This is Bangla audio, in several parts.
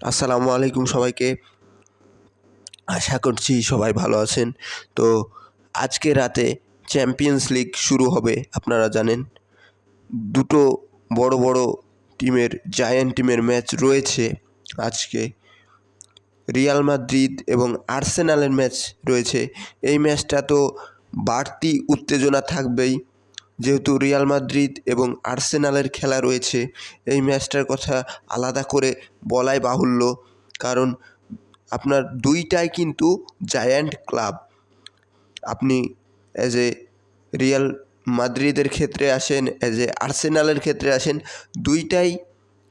আসসালামু আলাইকুম সবাইকে। আশা করছি সবাই ভালো আছেন। তো আজকে রাতে চ্যাম্পিয়ন্স লিগ শুরু হবে, আপনারা জানেন। দুটো বড় বড় টিমের, জায়ান্ট টিমের ম্যাচ রয়েছে আজকে। রিয়াল মাদ্রিদ এবং আর্সেনালের ম্যাচ রয়েছে। এই ম্যাচটা তো বাড়তি উত্তেজনা থাকবেই, যেহেতু রিয়াল মাদ্রিদ এবং আর্সেনালের খেলা রয়েছে। এই ম্যাচটার কথা আলাদা করে বলাই বাহুল্য, কারণ আপনার দুইটাই কিন্তু জায়ান্ট ক্লাব। আপনি অ্যাজ এ রিয়াল মাদ্রিদের ক্ষেত্রে আসেন, অ্যাজ এ আর্সেনালের ক্ষেত্রে আসেন, দুইটাই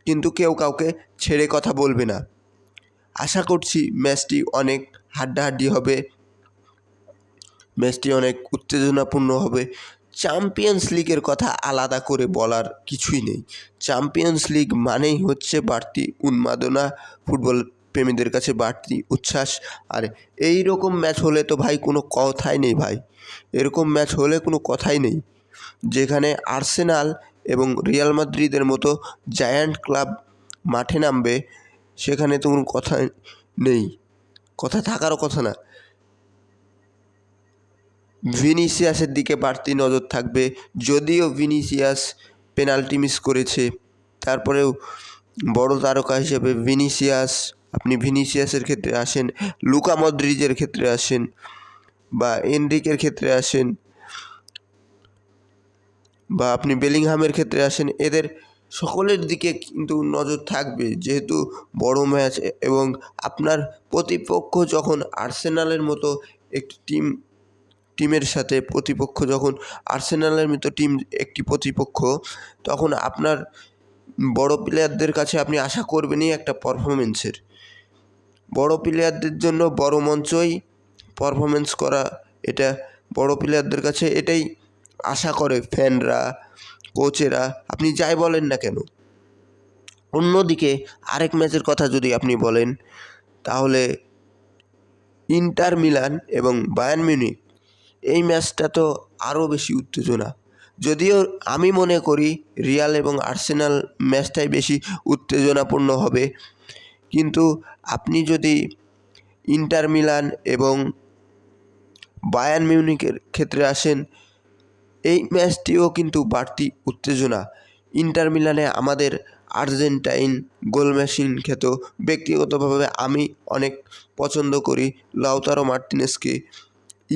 কিন্তু কেউ কাউকে ছেড়ে কথা বলবে না। আশা করছি ম্যাচটি অনেক হাড্ডাহাড্ডি হবে, ম্যাচটি অনেক উত্তেজনাপূর্ণ হবে। চ্যাম্পিয়ন্স লিগের কথা আলাদা করে বলার কিছুই নেই। চ্যাম্পিয়ন্স লিগ মানেই হচ্ছে বাড়তি উন্মাদনা, ফুটবল প্রেমীদের কাছে বাড়তি উচ্ছ্বাস। আর এই রকম ম্যাচ হলে তো ভাই কোনো কথাই নেই ভাই, এরকম ম্যাচ হলে কোনো কথাই নেই। যেখানে আর্সেনাল এবং রিয়াল মাদ্রিদের মতো জায়ান্ট ক্লাব মাঠে নামবে, সেখানে তো কোনো কথা নেই, কথা থাকারও কথা না। ভিনিসিয়াসের দিকে বাড়তি নজর থাকবে, যদিও ভিনিসিয়াস পেনাল্টি মিস করেছে, তারপরেও বড় তারকা হিসেবে ভিনিসিয়াস, আপনি ভিনিসিয়াসের ক্ষেত্রে আসেন, লুকা মদ্রিজের ক্ষেত্রে আসেন, বা এনরিকের ক্ষেত্রে আসেন, বা আপনি বেলিংহামের ক্ষেত্রে আসেন, এদের সকলের দিকে কিন্তু নজর থাকবে, যেহেতু বড় ম্যাচ। এবং আপনার প্রতিপক্ষ যখন আর্সেনালের মতো একটি টিমের সাথে প্রতিপক্ষ যখন আর্সেনালের মতো টিম একটি প্রতিপক্ষ, তখন আপনার বড় প্লেয়ারদের কাছে আপনি আশা করবেনই একটা পারফরমেন্সের। বড় প্লেয়ারদের জন্য বড় মঞ্চই পারফরমেন্স করা, এটা বড় প্লেয়ারদের কাছে এটাই আশা করে ফ্যানরা, কোচেরা, আপনি যাই বলেন না কেন। অন্যদিকে আরেক ম্যাচের কথা যদি আপনি বলেন, তাহলে ইন্টার মিলান এবং বায়ার্ন মিউনিখ, এই ম্যাচটা তো আরও বেশি উত্তেজনা। যদিও আমি মনে করি রিয়াল এবং আর্সেনাল ম্যাচটাই বেশি উত্তেজনাপূর্ণ হবে, কিন্তু আপনি যদি ইন্টার মিলান এবং বায়ার্ন মিউনিখের ক্ষেত্রে আসেন, এই ম্যাচটিও কিন্তু বাড়তি উত্তেজনা। ইন্টার মিলানে আমাদের আর্জেন্টাইন গোল মেশিন খ্যাত, ব্যক্তিগতভাবে আমি অনেক পছন্দ করি লাউতারো মার্টিনেজকে।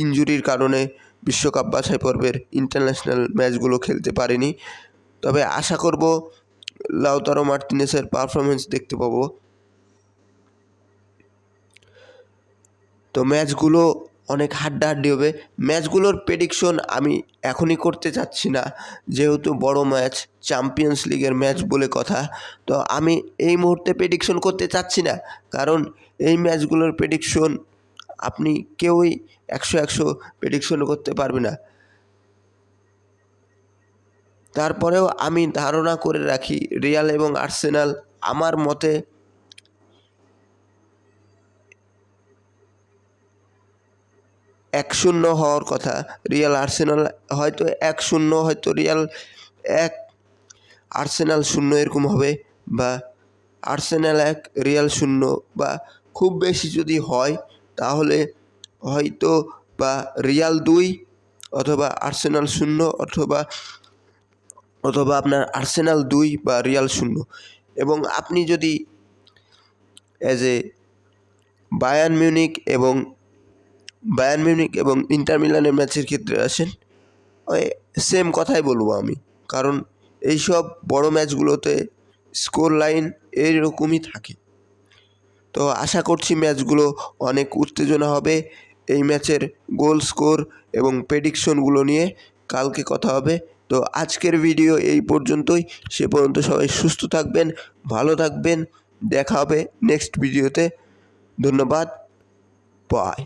ইনজুরির কারণে বিশ্বকাপ বাছাই পর্বের ইন্টারন্যাশনাল ম্যাচগুলো খেলতে পারেনি, তবে আশা করব লাউতারো মার্টিনেজের পারফরমেন্স দেখতে পাবো। তো ম্যাচগুলো অনেক হাড্ডাহাড্ডি হবে। ম্যাচগুলোর প্রেডিকশন আমি এখনই করতে চাচ্ছি না, যেহেতু বড় ম্যাচ, চ্যাম্পিয়ন্স লিগের ম্যাচ বলে কথা। তো আমি এই মুহূর্তে প্রেডিকশন করতে চাচ্ছি না, কারণ এই ম্যাচগুলোর প্রেডিকশন আপনি কেউই 100 প্রেডিকশন করতে পারবে না। তারপরেও আমি ধারণা করে রাখি রিয়াল এবং আর্সেনাল, আমার মতে 1-0 হওয়ার কথা। রিয়াল আর্সেনাল হয়তো 1-0, হয়তো রিয়াল 1 আর্সেনাল 0 এরকম হবে, বা আর্সেনাল 1 রিয়াল 0, বা খুব বেশি যদি হয় তাহলে হয়তো বা রিয়াল 2 অথবা আর্সেনাল 0, অথবা আপনার আর্সেনাল 2 বা রিয়াল 0। এবং আপনি যদি অ্যাজ এ বায়ার্ন মিউনিখ এবং ইন্টার মিলানের ম্যাচের ক্ষেত্রে আসেন, ওই সেম কথাই বলবো আমি, কারণ এইসব বড় ম্যাচগুলোতে স্কোর লাইন এইরকমই থাকে। তো আশা করছি ম্যাচগুলো অনেক উত্তেজনা হবে। এই ম্যাচের গোল স্কোর এবং প্রেডিকশনগুলো নিয়ে কালকে কথা হবে। তো আজকের ভিডিও এই পর্যন্তই। সে পর্যন্ত সবাই সুস্থ থাকবেন, ভালো থাকবেন। দেখা হবে নেক্সট ভিডিওতে। ধন্যবাদ, বাই।